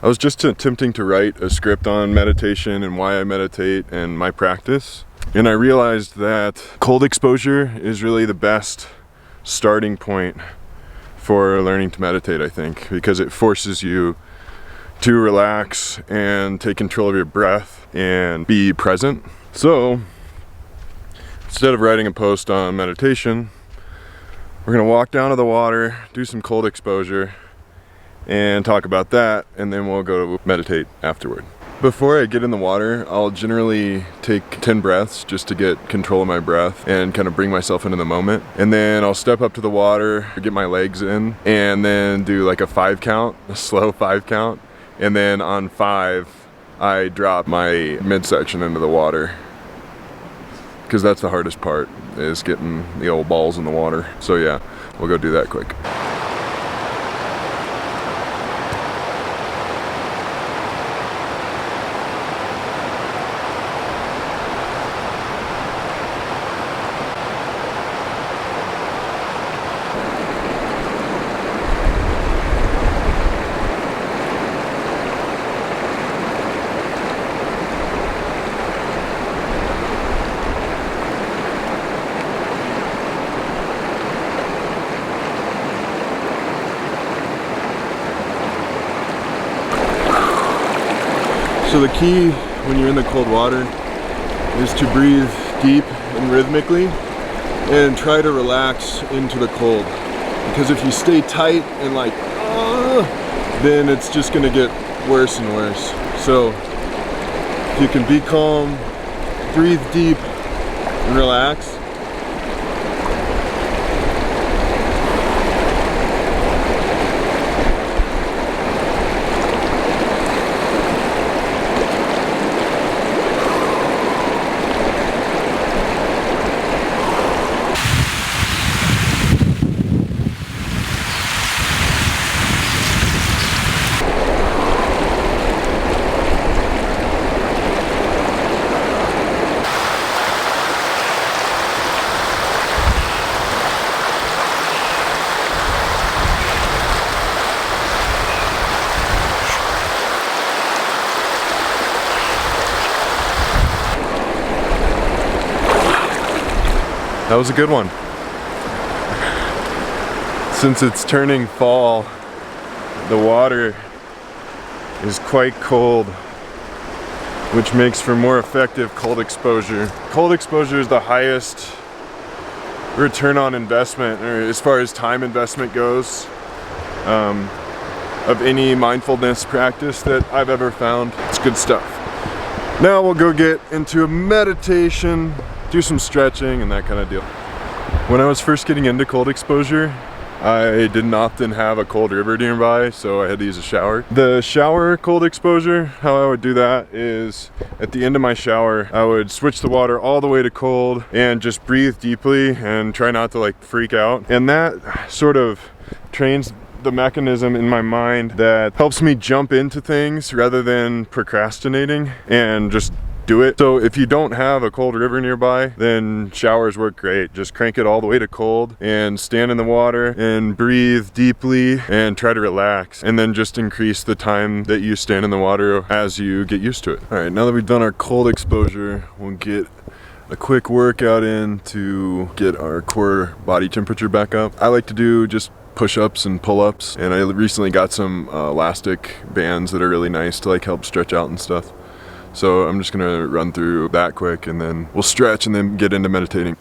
I was just attempting to write a script on meditation and why I meditate and my practice. And I realized that cold exposure is really the best starting point for learning to meditate, I think, because it forces you to relax and take control of your breath and be present. So instead of writing a post on meditation, we're gonna walk down to the water, do some cold exposure, and talk about that, and then we'll go to meditate afterward. Before I get in the water, I'll generally take 10 breaths just to get control of my breath and kind of bring myself into the moment. And then I'll step up to the water, get my legs in, and then do like a 5 count, a slow 5 count. And then on 5, I drop my midsection into the water. Because that's the hardest part, is getting the old balls in the water. So yeah, we'll go do that quick. So the key when you're in the cold water is to breathe deep and rhythmically and try to relax into the cold. Because if you stay tight and like, then it's just gonna get worse and worse. So if you can be calm, breathe deep and relax. That was a good one. Since it's turning fall, the water is quite cold, which makes for more effective cold exposure. Cold exposure is the highest return on investment, or as far as time investment goes, of any mindfulness practice that I've ever found. It's good stuff. Now we'll go get into a meditation, do some stretching and that kind of deal. When I was first getting into cold exposure, I didn't often have a cold river nearby, so I had to use a shower. The shower cold exposure, how I would do that is at the end of my shower, I would switch the water all the way to cold and just breathe deeply and try not to like freak out. And that sort of trains the mechanism in my mind that helps me jump into things rather than procrastinating and just do it. So if you don't have a cold river nearby, then showers work great. Just crank it all the way to cold and stand in the water and breathe deeply and try to relax, and then just increase the time that you stand in the water as you get used to it. All right, now that we've done our cold exposure, we'll get a quick workout in to get our core body temperature back up. I like to do just push-ups and pull-ups, and I recently got some elastic bands that are really nice to like help stretch out and stuff. So I'm just gonna run through that quick and then we'll stretch and then get into meditating.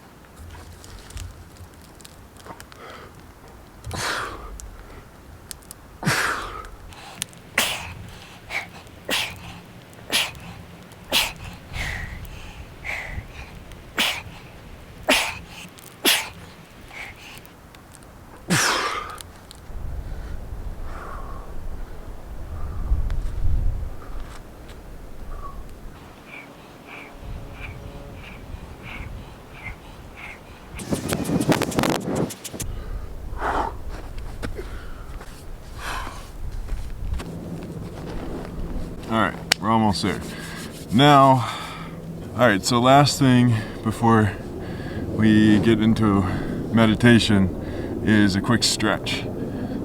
Alright, we're almost there. Now, alright, so last thing before we get into meditation is a quick stretch.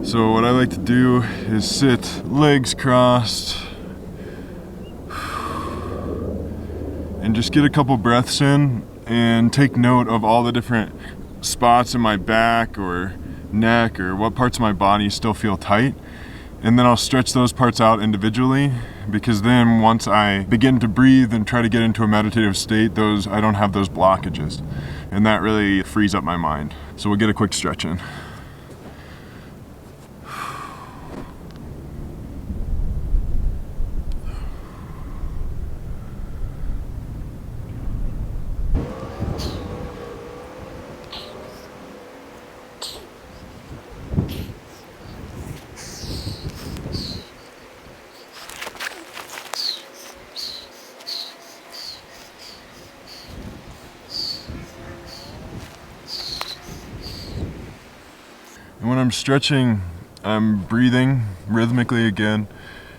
So what I like to do is sit legs crossed and just get a couple breaths in and take note of all the different spots in my back or neck or what parts of my body still feel tight. And then I'll stretch those parts out individually, because then once I begin to breathe and try to get into a meditative state, I don't have those blockages. And that really frees up my mind. So we'll get a quick stretch in. And when I'm stretching, I'm breathing rhythmically again,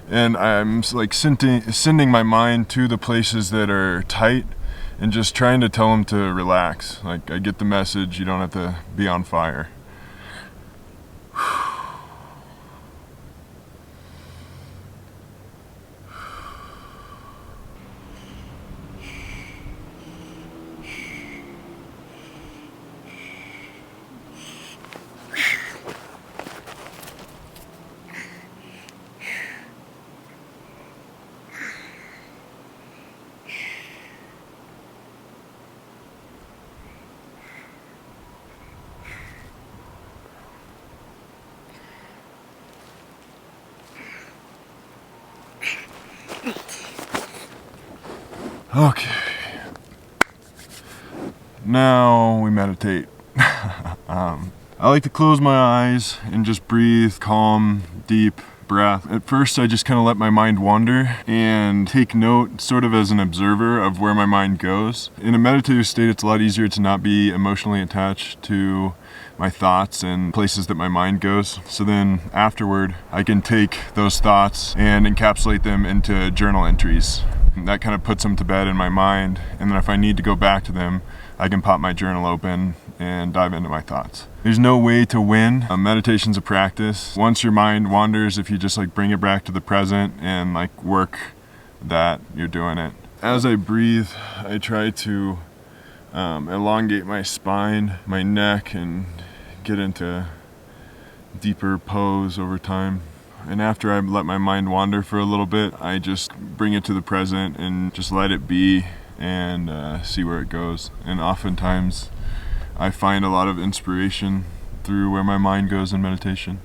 and I'm like sending my mind to the places that are tight and just trying to tell them to relax. Like, I get the message, you don't have to be on fire. Okay, now we meditate. I like to close my eyes and just breathe calm, deep breath. At first, I just kind of let my mind wander and take note, sort of as an observer, of where my mind goes. In a meditative state, it's a lot easier to not be emotionally attached to my thoughts and places that my mind goes. So then afterward, I can take those thoughts and encapsulate them into journal entries. That kind of puts them to bed in my mind, and then if I need to go back to them, I can pop my journal open and dive into my thoughts. There's no way to win. Meditation's a practice. Once your mind wanders, if you just like bring it back to the present and like work that, you're doing it. As I breathe, I try to elongate my spine, my neck, and get into deeper pose over time. And after I let my mind wander for a little bit, I just bring it to the present and just let it be and see where it goes. And oftentimes I find a lot of inspiration through where my mind goes in meditation.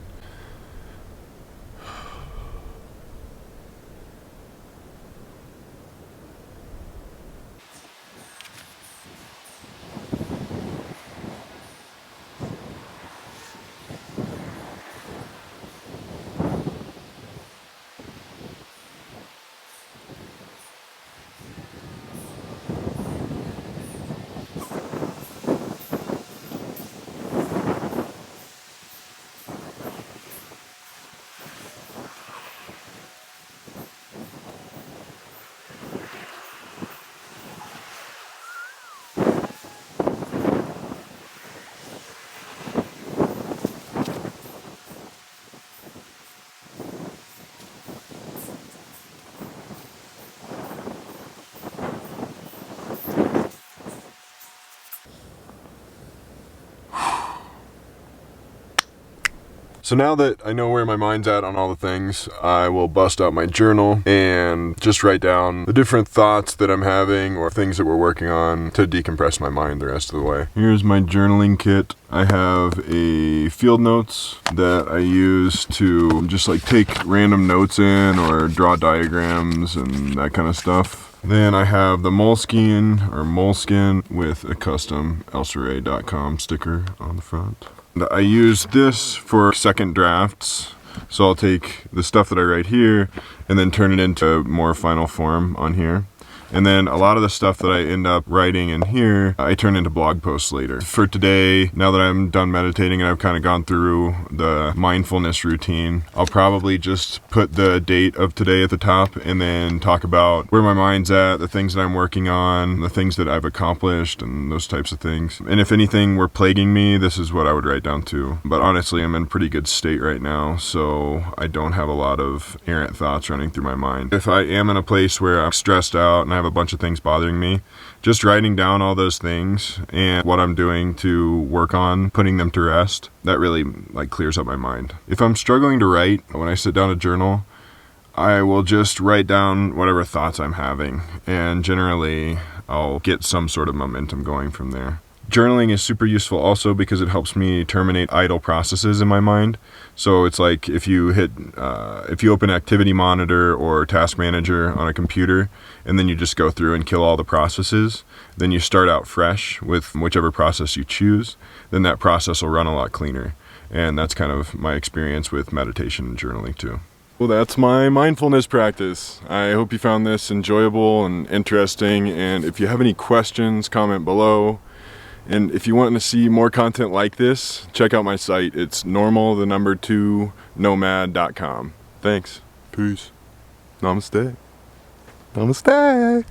So now that I know where my mind's at on all the things, I will bust out my journal and just write down the different thoughts that I'm having or things that we're working on to decompress my mind the rest of the way. Here's my journaling kit. I have a field notes that I use to just like take random notes in or draw diagrams and that kind of stuff. Then I have the Moleskin with a custom elseray.com sticker on the front. I use this for second drafts, so I'll take the stuff that I write here and then turn it into more final form on here. And then a lot of the stuff that I end up writing in here, I turn into blog posts later. For today, now that I'm done meditating and I've kind of gone through the mindfulness routine, I'll probably just put the date of today at the top and then talk about where my mind's at, the things that I'm working on, the things that I've accomplished, and those types of things. And if anything were plaguing me, this is what I would write down too. But honestly, I'm in pretty good state right now, so I don't have a lot of errant thoughts running through my mind. If I am in a place where I'm stressed out and I have a bunch of things bothering me, just writing down all those things and what I'm doing to work on putting them to rest, that really clears up my mind. If I'm struggling to write, when I sit down to journal, I will just write down whatever thoughts I'm having, and generally I'll get some sort of momentum going from there. Journaling is super useful also because it helps me terminate idle processes in my mind. So it's like if you open Activity Monitor or Task Manager on a computer and then you just go through and kill all the processes, then you start out fresh with whichever process you choose, then that process will run a lot cleaner. And that's kind of my experience with meditation and journaling too. Well, that's my mindfulness practice. I hope you found this enjoyable and interesting, and if you have any questions, comment below. And if you want to see more content like this, check out my site. It's normal2nomad.com. Thanks. Peace. Namaste. Namaste.